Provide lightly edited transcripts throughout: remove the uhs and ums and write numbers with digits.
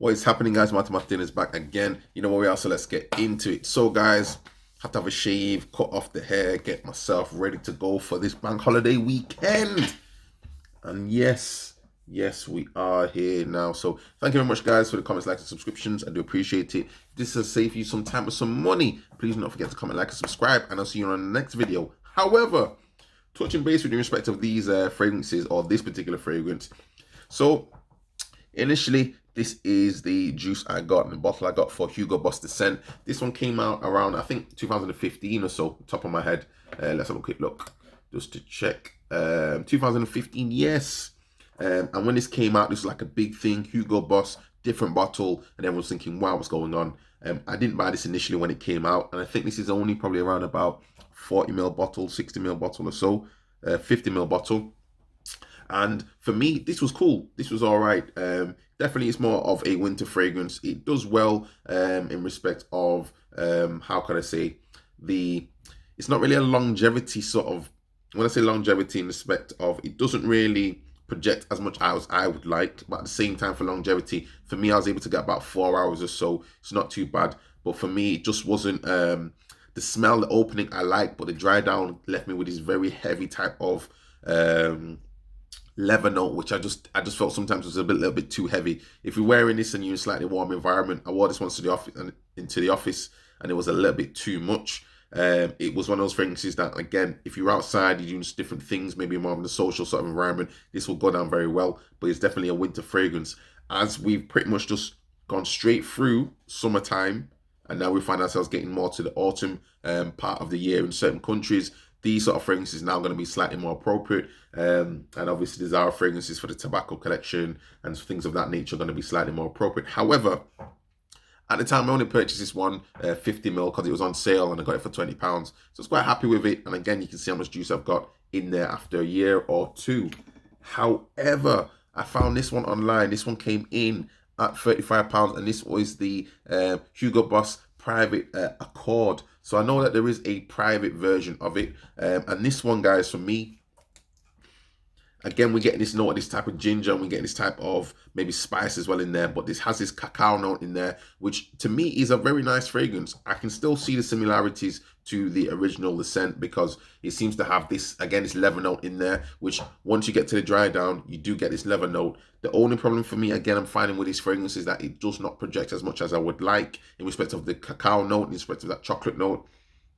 What is happening, guys? Martin is back again. You know where we are, so let's get into it. So, guys, have to have a shave, cut off the hair, get myself ready to go for this bank holiday weekend. And yes, we are here now. So, thank you very much, guys, for the comments, likes, and subscriptions. I do appreciate it. If this has saved you some time or some money, please do not forget to comment, like, and subscribe. And I'll see you on the next video. However, touching base with respect of these fragrances or this particular fragrance. So, initially, this is the juice I got, the bottle I got for Hugo Boss Descent. This one came out around, I think, 2015 or so, top of my head. Let's have a quick look just to check. 2015, yes. And when this came out, this was like a big thing. Hugo Boss, different bottle. And everyone was thinking, wow, what's going on? I didn't buy this initially when it came out. And I think this is only probably around about 40ml bottle, 60ml bottle or so, 50ml bottle. And for me, this was cool. This was all right. Definitely, it's more of a winter fragrance. It does well in respect of, how can I say, it's not really a longevity sort of, when I say longevity in respect of, it doesn't really project as much as I would like. But at the same time, for longevity, for me, I was able to get about 4 hours or so. It's not too bad. But for me, it just wasn't, the smell, the opening I like, but the dry down left me with this very heavy type of, leather note, which I just felt sometimes was a little bit too heavy. If you're wearing this and you're in a slightly warm environment, I wore this once to the office and into the office, and it was a little bit too much. It was one of those fragrances that, again, if you're outside, you're doing different things, maybe more of a social sort of environment, this will go down very well. But it's definitely a winter fragrance, as we've pretty much just gone straight through summertime, and now we find ourselves getting more to the autumn part of the year in certain countries. These sort of fragrances now going to be slightly more appropriate. And obviously, these are fragrances for the tobacco collection and things of that nature are going to be slightly more appropriate. However, at the time, I only purchased this one 50ml because it was on sale and I got it for £20. So I was quite happy with it. And again, you can see how much juice I've got in there after a year or two. However, I found this one online. This one came in at £35, and this was the Hugo Boss Private Accord. So I know that there is a private version of it, and this one, guys, for me, again, we're getting this note of this type of ginger, and we're getting this type of maybe spice as well in there, but this has this cacao note in there, which to me is a very nice fragrance. I can still see the similarities to the original, the scent, because it seems to have this, again, this leather note in there, which once you get to the dry down, you do get this leather note. The only problem for me, again, I'm finding with this fragrance is that it does not project as much as I would like in respect of the cacao note, in respect of that chocolate note.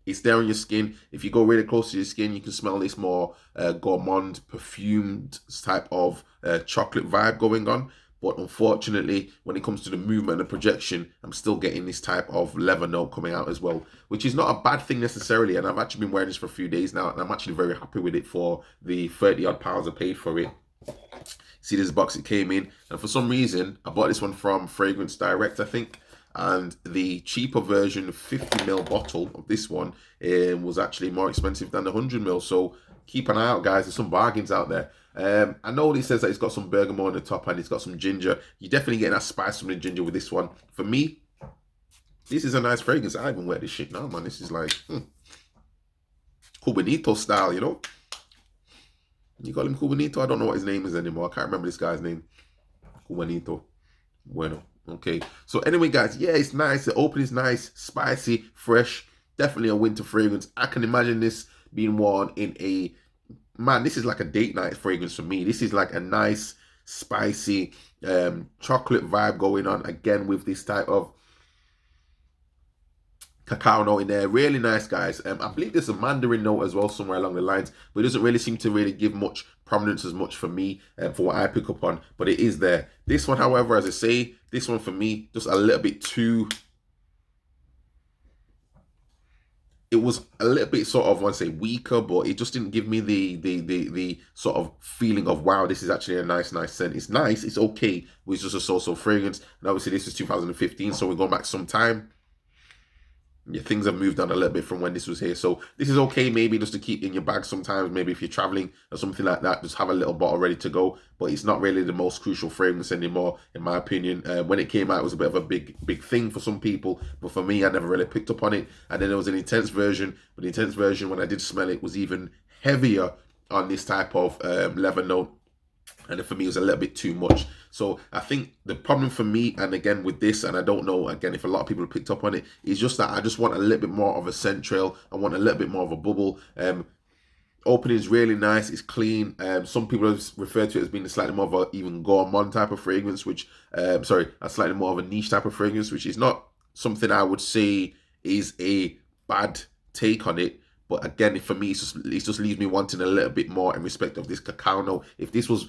It's there on your skin. If you go really close to your skin, you can smell this more gourmand, perfumed type of chocolate vibe going on. But unfortunately, when it comes to the movement and the projection, I'm still getting this type of leather note coming out as well, which is not a bad thing necessarily. And I've actually been wearing this for a few days now, and I'm actually very happy with it for the 30 odd pounds I paid for it. See this box it came in, and for some reason, I bought this one from Fragrance Direct, I think. And the cheaper version, 50ml bottle of this one, was actually more expensive than the 100ml. So keep an eye out, guys. There's some bargains out there. I know it says that it's got some bergamot on the top and it's got some ginger. You're definitely getting that spice from the ginger with this one. For me, this is a nice fragrance. I even wear this shit now, man. This is like Cubanito style, you know? You call him Cubanito? I don't know what his name is anymore. I can't remember this guy's name. Cubanito. Bueno. Okay, so anyway, guys, yeah, it's nice. The open is nice, spicy, fresh. Definitely a winter fragrance. I can imagine this being worn in a, man, this is like a date night fragrance for me. This is like a nice, spicy chocolate vibe going on, again, with this type of cacao note in there. Really nice, guys. I believe there's a mandarin note as well somewhere along the lines, but it doesn't really seem to really give much prominence as much for me, for what I pick up on, but it is there. This one, however, as I say, this one for me, just a little bit too, it was a little bit sort of, I want to say, weaker, but it just didn't give me the sort of feeling of, wow, this is actually a nice scent. It's nice, it's okay, but it's just a so-so fragrance. And obviously this is 2015, so we're going back some time. Yeah, things have moved on a little bit from when this was here. So this is okay, maybe just to keep in your bag sometimes. Maybe if you're traveling or something like that, just have a little bottle ready to go. But it's not really the most crucial fragrance anymore, in my opinion. When it came out, it was a bit of a big thing for some people. But for me, I never really picked up on it. And then there was an intense version. But the intense version, when I did smell it, was even heavier on this type of leather note. and for me it was a little bit too much. So I think the problem for me, and again with this, and I don't know again if a lot of people have picked up on it, is just that I just want a little bit more of a scent trail. I want a little bit more of a bubble. Opening is really nice. It's clean. Some people have referred to it as being a slightly more of a even gourmand type of fragrance, which sorry, a slightly more of a niche type of fragrance, which is not something I would say is a bad take on it. But again, for me, it just leaves me wanting a little bit more in respect of this cacao note. If this was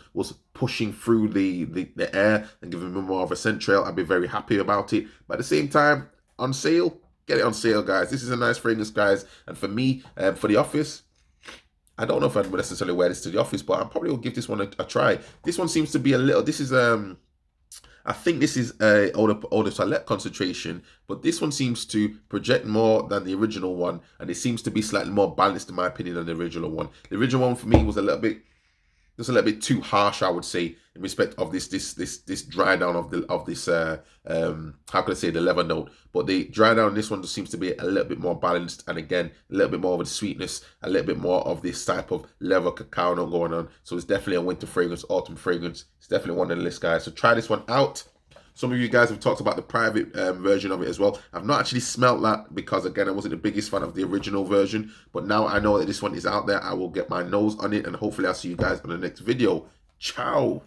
pushing through the air and giving me more of a scent trail, I'd be very happy about it. But at the same time, on sale, get it on sale, guys. This is a nice fragrance, guys. And for me, for the office, I don't know if I'd necessarily wear this to the office, but I probably will give this one a try. This one seems to be a little. This is I think this is a eau de toilette concentration, but this one seems to project more than the original one, and it seems to be slightly more balanced in my opinion than the original one. The original one for me was a little bit just a little bit too harsh, I would say, in respect of this dry down of this how can I say, the leather note. But the dry down this one just seems to be a little bit more balanced, and again a little bit more of a sweetness, a little bit more of this type of leather cacao note going on. So it's definitely a winter fragrance, autumn fragrance. It's definitely one on the list, guys. So try this one out. Some of you guys have talked about the private version of it as well. I've not actually smelt that because, again, I wasn't the biggest fan of the original version. But now I know that this one is out there. I will get my nose on it, and hopefully I'll see you guys on the next video. Ciao.